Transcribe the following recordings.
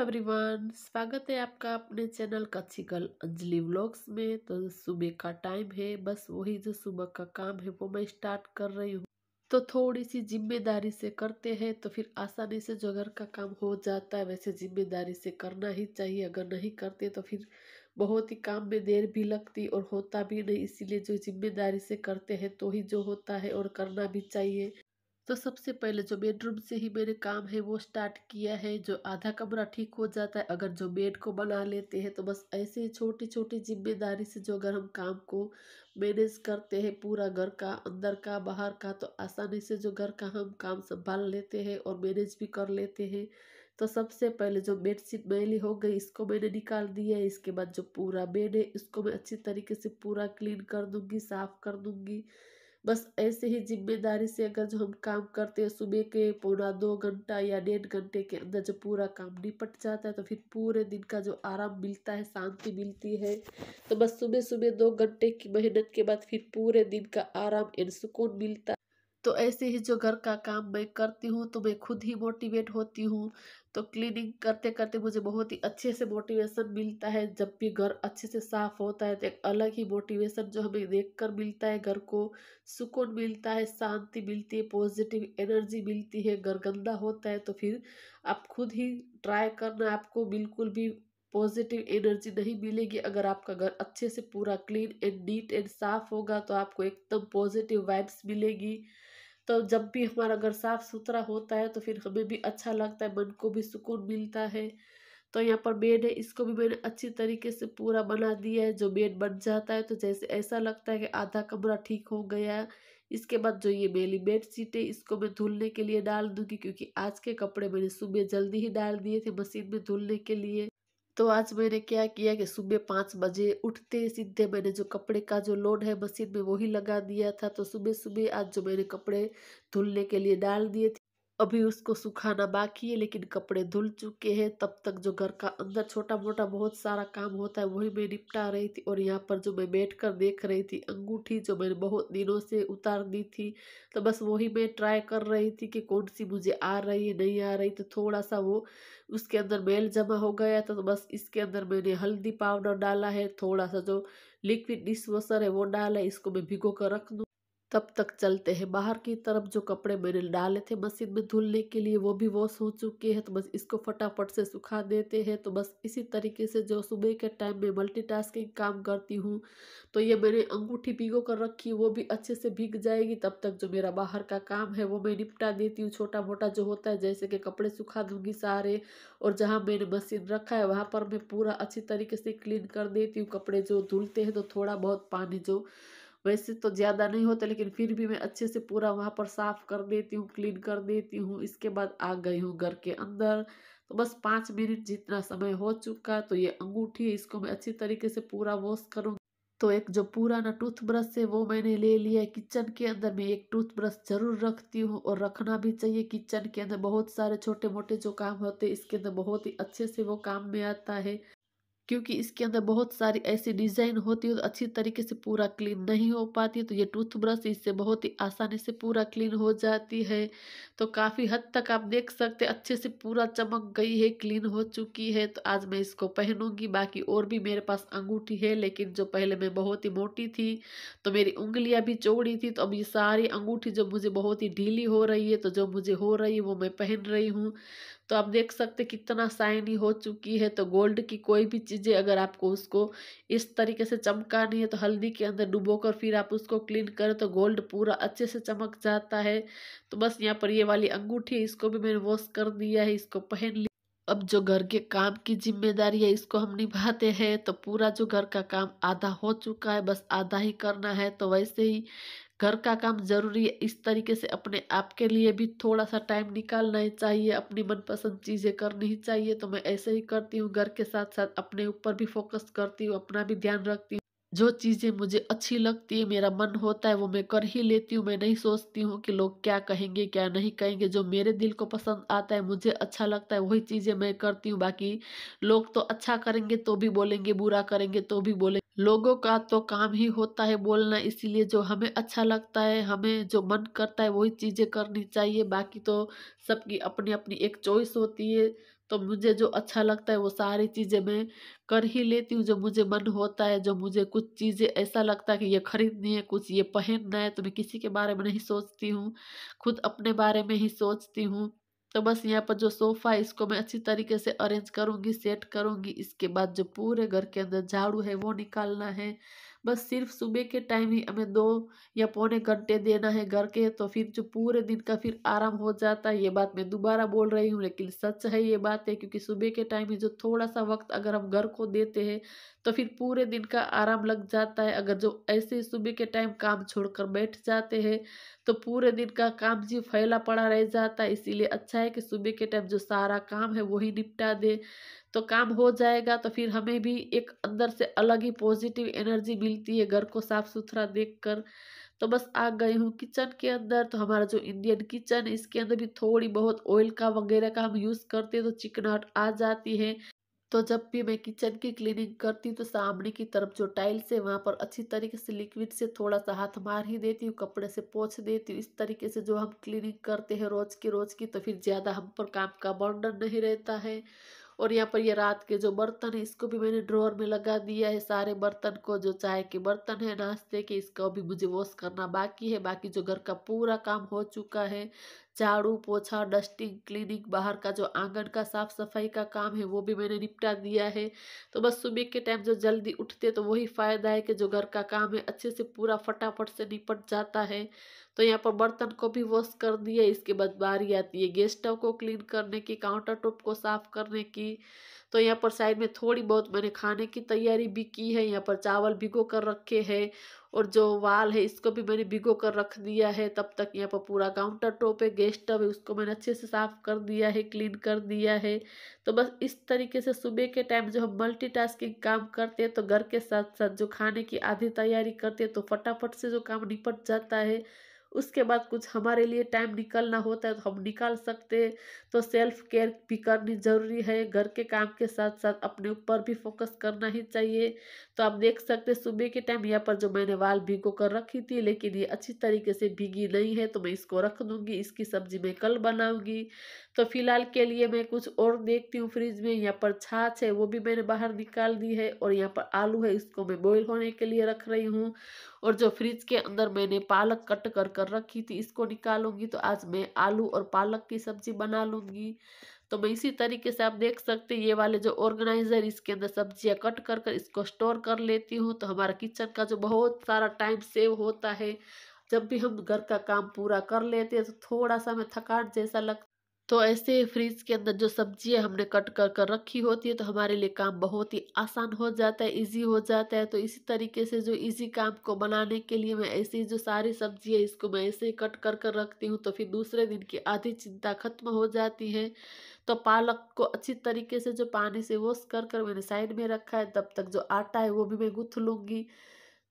Everyone, स्वागत है आपका अपने चैनल कच्ची गर्ल अंजलि व्लॉग्स में। तो सुबह का टाइम है, बस वही जो सुबह का काम है वो मैं स्टार्ट कर रही हूँ। तो थोड़ी सी जिम्मेदारी से करते हैं तो फिर आसानी से जो घर का काम हो जाता है। वैसे जिम्मेदारी से करना ही चाहिए, अगर नहीं करते तो फिर बहुत ही काम में देर भी लगती और होता भी नहीं। इसीलिए जो जिम्मेदारी से करते हैं तो ही जो होता है और करना भी चाहिए। तो सबसे पहले जो बेडरूम से ही मेरे काम है वो स्टार्ट किया है। जो आधा कमरा ठीक हो जाता है अगर जो बेड को बना लेते हैं, तो बस ऐसे ही छोटी छोटी जिम्मेदारी से जो अगर हम काम को मैनेज करते हैं, पूरा घर का, अंदर का, बाहर का, तो आसानी से जो घर का हम काम संभाल लेते हैं और मैनेज भी कर लेते हैं। तो सबसे पहले जो बेडशीट मैली हो गई इसको मैंने निकाल दिया है। इसके बाद जो पूरा बेड है इसको मैं अच्छी तरीके से पूरा क्लीन कर दूंगी, साफ कर दूंगी। बस ऐसे ही जिम्मेदारी से अगर जो हम काम करते हैं, सुबह के पौना 2 घंटा या 1.5 घंटे के अंदर जो पूरा काम निपट जाता है, तो फिर पूरे दिन का जो आराम मिलता है, शांति मिलती है। तो बस सुबह सुबह 2 घंटे की मेहनत के बाद फिर पूरे दिन का आराम एंड सुकून मिलता है। तो ऐसे ही जो घर का काम मैं करती हूँ तो मैं खुद ही मोटिवेट होती हूँ। तो क्लीनिंग करते करते मुझे बहुत ही अच्छे से मोटिवेशन मिलता है। जब भी घर अच्छे से साफ होता है तो एक अलग ही मोटिवेशन जो हमें देखकर मिलता है, घर को सुकून मिलता है, शांति मिलती है, पॉजिटिव एनर्जी मिलती है। घर गंदा होता है तो फिर आप खुद ही ट्राई करना, आपको बिल्कुल भी पॉजिटिव एनर्जी नहीं मिलेगी। अगर आपका घर अच्छे से पूरा क्लीन एंड नीट एंड साफ होगा तो आपको एकदम पॉजिटिव वाइब्स मिलेगी। तो जब भी हमारा घर साफ सुथरा होता है तो फिर हमें भी अच्छा लगता है, मन को भी सुकून मिलता है। तो यहाँ पर बेड है, इसको भी मैंने अच्छी तरीके से पूरा बना दिया है। जो बेड बन जाता है तो जैसे ऐसा लगता है कि आधा कमरा ठीक हो गया। इसके बाद जो ये मेरी बेड शीट है इसको मैं धुलने के लिए डाल दूंगी, क्योंकि आज के कपड़े मैंने सुबह जल्दी ही डाल दिए थे मशीन में धुलने के लिए। तो आज मैंने क्या किया कि सुबह 5 बजे उठते सीधे मैंने जो कपड़े का जो लोड है मशीन में वही लगा दिया था। तो सुबह सुबह आज जो मैंने कपड़े धुलने के लिए डाल दिए थे, अभी उसको सुखाना बाकी है, लेकिन कपड़े धुल चुके हैं। तब तक जो घर का अंदर छोटा मोटा बहुत सारा काम होता है वही मैं निपटा रही थी। और यहाँ पर जो मैं बैठ कर देख रही थी अंगूठी, जो मैंने बहुत दिनों से उतार दी थी, तो बस वही मैं ट्राई कर रही थी कि कौन सी मुझे आ रही है नहीं आ रही। तो थोड़ा सा वो उसके अंदर मैल जमा हो गया था, तो बस इसके अंदर मैंने हल्दी पाउडर डाला है, थोड़ा सा जो लिक्विड डिश वॉशर है वो डाला है। इसको मैं भिगो कर रख दूँ। तब तक चलते हैं बाहर की तरफ। जो कपड़े मैंने डाले थे मशीन में धुलने के लिए वो भी वॉश हो चुके हैं, तो बस इसको फटाफट से सुखा देते हैं। तो बस इसी तरीके से जो सुबह के टाइम में मल्टीटास्किंग काम करती हूँ। तो ये मैंने अंगूठी भिगो कर रखी है, वो भी अच्छे से भीग जाएगी। तब तक जो मेरा बाहर का काम है वो मैं निपटा देती हूँ, छोटा मोटा जो होता है, जैसे कि कपड़े सुखा दूंगी सारे। और जहाँ मैंने मशीन रखा है वहाँ पर मैं पूरा अच्छी तरीके से क्लीन कर देती हूँ। कपड़े जो धुलते हैं तो थोड़ा बहुत पानी जो वैसे तो ज़्यादा नहीं होता, लेकिन फिर भी मैं अच्छे से पूरा वहाँ पर साफ़ कर देती हूँ, क्लीन कर देती हूँ। इसके बाद आ गई हूँ घर के अंदर। तो बस 5 मिनट जितना समय हो चुका, तो ये अंगूठी है इसको मैं अच्छी तरीके से पूरा वॉश करूँगी। तो एक जो पुराना टूथब्रश है वो मैंने ले लिया है। किचन के अंदर मैं एक टूथब्रश ज़रूर रखती हूँ और रखना भी चाहिए। किचन के अंदर बहुत सारे छोटे मोटे जो काम होते हैं इसके अंदर बहुत ही अच्छे से वो काम में आता है, क्योंकि इसके अंदर बहुत सारी ऐसी डिज़ाइन होती है तो अच्छी तरीके से पूरा क्लीन नहीं हो पाती है। तो ये टूथब्रश इससे बहुत ही आसानी से पूरा क्लीन हो जाती है। तो काफ़ी हद तक आप देख सकते हैं अच्छे से पूरा चमक गई है, क्लीन हो चुकी है। तो आज मैं इसको पहनूंगी। बाकी और भी मेरे पास अंगूठी है, लेकिन जो पहले मैं बहुत ही मोटी थी तो मेरी उंगलियां भी चौड़ी थी। तो अब ये सारी अंगूठी जो मुझे बहुत ही ढीली हो रही है, तो जो मुझे हो रही है वो मैं पहन रही हूँ। तो आप देख सकते कितना शाइनी हो चुकी है। तो गोल्ड की कोई भी चीज़ें अगर आपको उसको इस तरीके से चमकानी है तो हल्दी के अंदर डुबोकर फिर आप उसको क्लीन करें तो गोल्ड पूरा अच्छे से चमक जाता है। तो बस यहाँ पर ये वाली अंगूठी है इसको भी मैंने वॉश कर दिया है, इसको पहन लिया। अब जो घर के काम की जिम्मेदारी है इसको हम निभाते हैं। तो पूरा जो घर का काम आधा हो चुका है, बस आधा ही करना है। तो वैसे ही घर का काम ज़रूरी है, इस तरीके से अपने आप के लिए भी थोड़ा सा टाइम निकालना ही चाहिए, अपनी मनपसंद चीज़ें करनी ही चाहिए। तो मैं ऐसे ही करती हूँ, घर के साथ साथ अपने ऊपर भी फोकस करती हूँ, अपना भी ध्यान रखती हूँ। जो चीज़ें मुझे अच्छी लगती है, मेरा मन होता है वो मैं कर ही लेती हूँ। मैं नहीं सोचती हूँ कि लोग क्या कहेंगे क्या नहीं कहेंगे। जो मेरे दिल को पसंद आता है, मुझे अच्छा लगता है, वही चीज़ें मैं करती हूँ। बाकी लोग तो अच्छा करेंगे तो भी बोलेंगे, बुरा करेंगे तो भी बोलेंगे। लोगों का तो काम ही होता है बोलना, इसीलिए जो हमें अच्छा लगता है, हमें जो मन करता है वही चीज़ें करनी चाहिए। बाकी तो सबकी अपनी-अपनी एक चॉइस होती है। तो मुझे जो अच्छा लगता है वो सारी चीज़ें मैं कर ही लेती हूँ, जो मुझे मन होता है, जो मुझे कुछ चीज़ें ऐसा लगता है कि ये खरीदनी है, कुछ ये पहनना है, तो मैं किसी के बारे में नहीं सोचती हूँ, खुद अपने बारे में ही सोचती हूँ। तो बस यहाँ पर जो सोफ़ा है इसको मैं अच्छी तरीके से अरेंज करूँगी, सेट करूँगी। इसके बाद जो पूरे घर के अंदर झाड़ू है वो निकालना है। बस सिर्फ़ सुबह के टाइम ही हमें 2 या पौने घंटे देना है घर के, तो फिर जो पूरे दिन का फिर आराम हो जाता है। ये बात मैं दोबारा बोल रही हूँ, लेकिन सच है ये बातें, क्योंकि सुबह के टाइम ही जो थोड़ा-सा वक़्त अगर हम घर को देते हैं, तो फिर पूरे दिन का आराम लग जाता है। अगर जो ऐसे ही सुबह के टाइम काम छोड़कर बैठ जाते हैं, तो पूरे दिन का काम जी फैला पड़ा रह जाता है। इसीलिए अच्छा है कि सुबह के टाइम जो सारा काम है वही निपटा दे, तो काम हो जाएगा। तो फिर हमें भी एक अंदर से अलग ही पॉजिटिव एनर्जी मिलती है घर को साफ सुथरा देखकर। तो बस आ गई हूँ किचन के अंदर। तो हमारा जो इंडियन किचन है इसके अंदर भी थोड़ी बहुत ऑयल का वगैरह का हम यूज़ करते हैं, तो चिकनाहट आ जाती है। तो जब भी मैं किचन की क्लीनिंग करती हूँ, तो सामने की तरफ जो टाइल्स है वहाँ पर अच्छी तरीके से लिक्विड से थोड़ा-सा हाथ मार ही देती हूँ, कपड़े से पोंछ देती हूँ। इस तरीके से जो हम क्लीनिंग करते हैं रोज़ की, तो फिर ज़्यादा हम पर काम का बर्डन नहीं रहता है। और यहाँ पर ये रात के जो बर्तन है इसको भी मैंने ड्रॉअर में लगा दिया है, सारे बर्तन को, जो चाय के बर्तन है नाश्ते के, इसको भी मुझे वॉश करना बाकी है। बाकी जो घर का पूरा काम हो चुका है, झाड़ू पोछा, डस्टिंग, क्लीनिंग, बाहर का जो आंगन का साफ सफाई का काम है वो भी मैंने निपटा दिया है। तो बस सुबह के टाइम जो जल्दी उठते तो वही फायदा है कि जो घर का काम है अच्छे से पूरा फटाफट से निपट जाता है। तो यहाँ पर बर्तन को भी वॉश कर दिया। इसके बाद बारी आती है गैस स्टोव को क्लीन करने की, काउंटर टॉप को साफ करने की। तो यहाँ पर साइड में थोड़ी बहुत मैंने खाने की तैयारी भी की है। यहाँ पर चावल भिगो कर रखे हैं, और जो वाल है इसको भी मैंने भिगो कर रख दिया है। तब तक यहाँ पर पूरा काउंटर टॉप है, गैस स्टोव है, उसको मैंने अच्छे से साफ कर दिया है, क्लीन कर दिया है। तो बस इस तरीके से सुबह के टाइम जो हम मल्टीटास्किंग काम करते हैं, तो घर के साथ साथ जो खाने की आधी तैयारी करते हैं, तो फटाफट से जो काम निपट जाता है। उसके बाद कुछ हमारे लिए टाइम निकालना होता है तो हम निकाल सकते हैं। तो सेल्फ केयर भी करनी ज़रूरी है, घर के काम के साथ साथ अपने ऊपर भी फोकस करना ही चाहिए। तो आप देख सकते हैं सुबह के टाइम यहाँ पर जो मैंने वाल भिगो कर रखी थी, लेकिन ये अच्छी तरीके से भीगी नहीं है, तो मैं इसको रख दूंगी। इसकी सब्जी मैं कल बनाऊंगी। तो फिलहाल के लिए मैं कुछ और देखती हूँ फ्रिज में। यहाँ पर छाछ है वो भी मैंने बाहर निकाल दी है, और यहाँ पर आलू है इसको मैं बॉईल होने के लिए रख रही हूँ। और जो फ्रिज के अंदर मैंने पालक कट कर कर रखी थी इसको निकालूंगी। तो आज मैं आलू और पालक की सब्जी बना लूंगी। तो मैं इसी तरीके से आप देख सकते हैं ये वाले जो ऑर्गेनाइजर, इसके अंदर सब्जियां कट कर कर इसको स्टोर कर लेती हूँ। तो हमारा किचन का जो बहुत सारा टाइम सेव होता है। जब भी हम घर का काम पूरा कर लेते हैं तो थोड़ा सा हमें थकान जैसा लगता, तो ऐसे फ्रिज के अंदर जो सब्जियां हमने कट कर कर रखी होती है, तो हमारे लिए काम बहुत ही आसान हो जाता है, इजी हो जाता है। तो इसी तरीके से जो इजी काम को बनाने के लिए मैं ऐसे ही जो सारी सब्जी है इसको मैं ऐसे ही कट कर कर रखती हूँ, तो फिर दूसरे दिन की आधी चिंता खत्म हो जाती है। तो पालक को अच्छी तरीके से जो पानी से वॉश कर कर मैंने साइड में रखा है। तब तक जो आटा है वो भी मैं गूँथ लूँगी।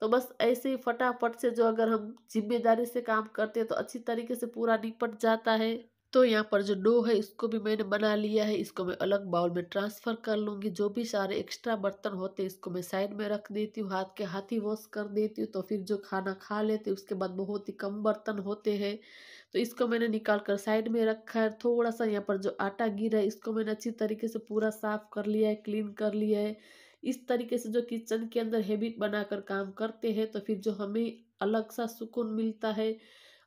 तो बस ऐसे ही फटाफट से जो अगर हम जिम्मेदारी से काम करते हैं तो अच्छी तरीके से पूरा निपट जाता है। तो यहाँ पर जो डो है इसको भी मैंने बना लिया है, इसको मैं अलग बाउल में ट्रांसफ़र कर लूँगी। जो भी सारे एक्स्ट्रा बर्तन होते हैं इसको मैं साइड में रख देती हूँ, हाथ के हाथ ही वॉश कर देती हूँ। तो फिर जो खाना खा लेते हैं उसके बाद बहुत ही कम बर्तन होते हैं, तो इसको मैंने निकाल कर साइड में रखा है। थोड़ा सा यहाँ पर जो आटा गिरा है इसको मैंने अच्छी तरीके से पूरा साफ कर लिया है, क्लीन कर लिया है। इस तरीके से जो किचन के अंदर हैबिट बनाकर काम करते हैं तो फिर जो हमें अलग सा सुकून मिलता है।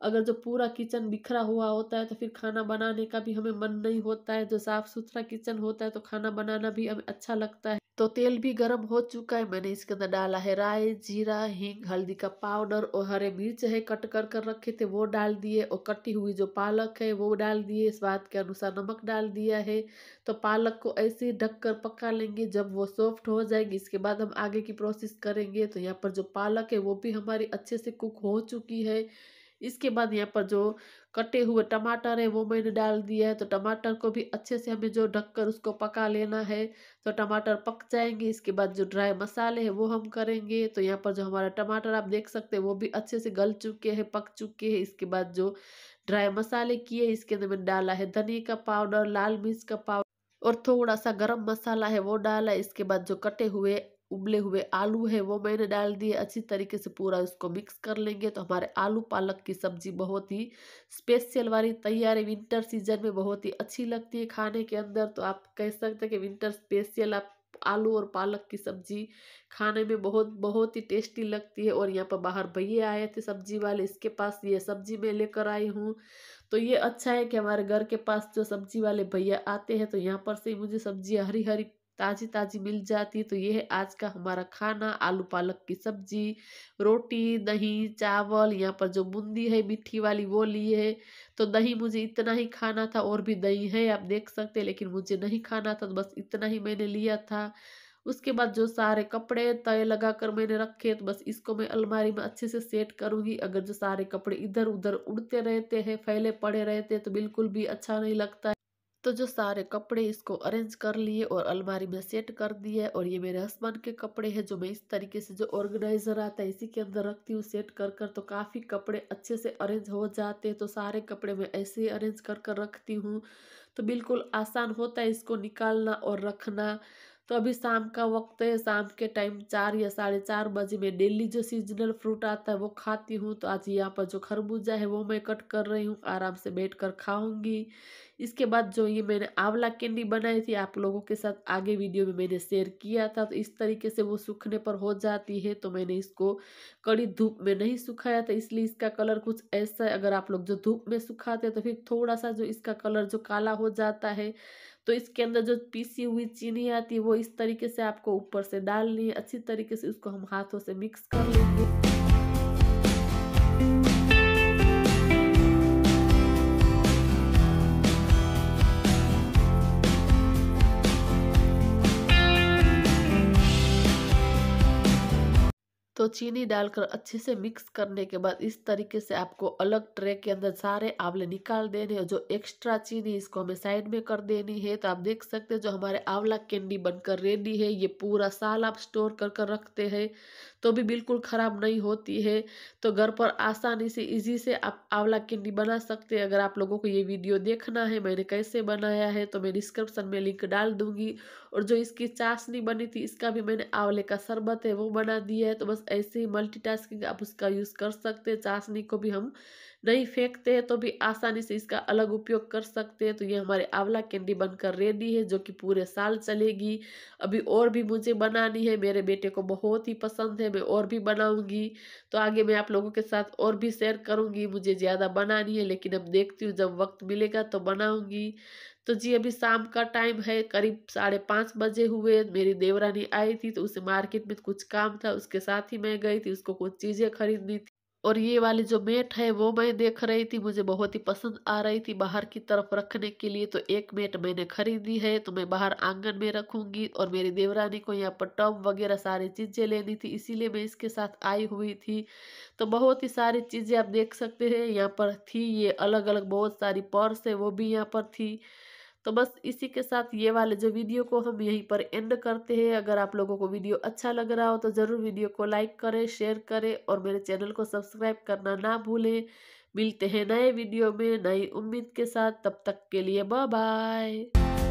अगर जो पूरा किचन बिखरा हुआ होता है तो फिर खाना बनाने का भी हमें मन नहीं होता है। जो साफ सुथरा किचन होता है तो खाना बनाना भी हमें अच्छा लगता है। तो तेल भी गर्म हो चुका है, मैंने इसके अंदर डाला है राई, जीरा, हींग, हल्दी का पाउडर, और हरे मिर्च है कट कर कर रखे थे वो डाल दिए, और कटी हुई जो पालक है वो डाल दिए, स्वाद के अनुसार नमक डाल दिया है। तो पालक को ऐसे ही ढक कर पका लेंगे, जब वो सॉफ्ट हो जाएगी इसके बाद हम आगे की प्रोसेस करेंगे। तो यहाँ पर जो पालक है वो भी हमारी अच्छे से कुक हो चुकी है। इसके बाद यहाँ पर जो कटे हुए टमाटर है वो मैंने डाल दिया है। तो टमाटर को भी अच्छे से हमें जो ढककर उसको पका लेना है। तो टमाटर पक जाएंगे, इसके बाद जो ड्राई मसाले हैं वो हम करेंगे। तो यहाँ पर जो हमारा टमाटर आप देख सकते हैं वो भी अच्छे से गल चुके हैं, पक चुके हैं। इसके बाद जो ड्राई मसाले किए इसके अंदर मैंने डाला है धनिया का पाउडर, लाल मिर्च का पाउडर, और थोड़ा सा गरम मसाला है वो डाला है। इसके बाद जो कटे हुए उबले हुए आलू है वो मैंने डाल दिए। अच्छी तरीके से पूरा उसको मिक्स कर लेंगे तो हमारे आलू पालक की सब्जी बहुत ही स्पेशल वाली तैयार है। विंटर सीजन में बहुत ही अच्छी लगती है खाने के अंदर। तो आप कह सकते हैं कि विंटर स्पेशल आप आलू और पालक की सब्जी खाने में बहुत बहुत ही टेस्टी लगती है। और यहाँ पर बाहर भैया आए थे सब्जी वाले, इसके पास ये सब्जी मैं लेकर आई हूँ। तो ये अच्छा है कि हमारे घर के पास जो सब्जी वाले भैया आते हैं तो यहाँ पर से मुझे सब्जी हरी हरी ताजी ताजी मिल जाती है। तो ये है आज का हमारा खाना, आलू पालक की सब्जी, रोटी, दही, चावल। यहाँ पर जो बूंदी है मीठी वाली वो ली है। तो दही मुझे इतना ही खाना था, और भी दही है आप देख सकते हैं, लेकिन मुझे नहीं खाना था तो बस इतना ही मैंने लिया था। उसके बाद जो सारे कपड़े तय लगा कर मैंने रखे, तो बस इसको मैं अलमारी में अच्छे से सेट करूंगी। अगर जो सारे कपड़े इधर उधर उड़ते रहते हैं, फैले पड़े रहते हैं, तो बिल्कुल भी अच्छा नहीं लगता है। तो जो सारे कपड़े इसको अरेंज कर लिए और अलमारी में सेट कर दिए। और ये मेरे हस्बैंड के कपड़े हैं जो मैं इस तरीके से, जो ऑर्गेनाइजर आता है इसी के अंदर रखती हूँ सेट कर कर। तो काफ़ी कपड़े अच्छे से अरेंज हो जाते हैं। तो सारे कपड़े मैं ऐसे ही अरेंज कर कर रखती हूँ। तो बिल्कुल आसान होता है इसको निकालना और रखना। तो अभी शाम का वक्त है, शाम के टाइम 4 या 4:30 बजे मैं डेली जो सीजनल फ्रूट आता है वो खाती हूँ। तो आज यहाँ पर जो खरबूजा है वो मैं कट कर रही हूँ, आराम से बैठ कर खाऊंगी। इसके बाद जो ये मैंने आंवला कैंडी बनाई थी आप लोगों के साथ आगे वीडियो में मैंने शेयर किया था। तो इस तरीके से वो सूखने पर हो जाती है। तो मैंने इसको कड़ी धूप में नहीं सुखाया था, इसलिए इसका कलर कुछ ऐसा है। अगर आप लोग जो धूप में सुखाते हैं तो फिर थोड़ा सा जो इसका कलर जो काला हो जाता है। तो इसके अंदर जो पीसी हुई चीनी आती है वो इस तरीके से आपको ऊपर से डालनी है। अच्छी तरीके से उसको हम हाथों से मिक्स कर लेंगे। तो चीनी डालकर अच्छे से मिक्स करने के बाद इस तरीके से आपको अलग ट्रे के अंदर सारे आंवले निकाल देने और जो एक्स्ट्रा चीनी इसको हमें साइड में कर देनी है। तो आप देख सकते हैं जो हमारे आंवला कैंडी बनकर रेडी है। ये पूरा साल आप स्टोर कर कर रखते हैं तो भी बिल्कुल ख़राब नहीं होती है। तो घर पर आसानी से इजी से आप आंवला कैंडी बना सकते हैं। अगर आप लोगों को ये वीडियो देखना है मैंने कैसे बनाया है तो मैं डिस्क्रिप्शन में लिंक डाल दूंगी। और जो इसकी चाशनी बनी थी इसका भी मैंने आंवले का शरबत है वो बना दिया है। तो बस ऐसे ही मल्टीटास्किंग आप उसका यूज़ कर सकते हैं। चाशनी को भी हम नहीं फेंकते हैं तो भी आसानी से इसका अलग उपयोग कर सकते हैं। तो ये हमारे आंवला कैंडी बनकर रेडी है जो कि पूरे साल चलेगी। अभी और भी मुझे बनानी है, मेरे बेटे को बहुत ही पसंद है, मैं और भी बनाऊंगी। तो आगे मैं आप लोगों के साथ और भी शेयर करूंगी। मुझे ज़्यादा बनानी है लेकिन अब देखती हूँ जब वक्त मिलेगा तो बनाऊंगी। तो जी अभी शाम का टाइम है, करीब 5:30 बजे हुए। मेरी देवरानी आई थी तो उसे मार्केट में कुछ काम था, उसके साथ ही मैं गई थी, उसको कुछ चीज़ें खरीदनी थी। और ये वाली जो मैट है वो मैं देख रही थी, मुझे बहुत ही पसंद आ रही थी बाहर की तरफ रखने के लिए। तो एक मैट मैंने खरीदी है तो मैं बाहर आंगन में रखूंगी। और मेरी देवरानी को यहाँ पर टब वगैरह सारी चीज़ें लेनी थी इसीलिए मैं इसके साथ आई हुई थी। तो बहुत ही सारी चीज़ें आप देख सकते हैं यहाँ पर थी। ये अलग अलग बहुत सारी पर्स है वो भी यहाँ पर थी। तो बस इसी के साथ ये वाले जो वीडियो को हम यहीं पर एंड करते हैं। अगर आप लोगों को वीडियो अच्छा लग रहा हो तो ज़रूर वीडियो को लाइक करें, शेयर करें और मेरे चैनल को सब्सक्राइब करना ना भूलें। मिलते हैं नए वीडियो में नई उम्मीद के साथ, तब तक के लिए बाय बाय।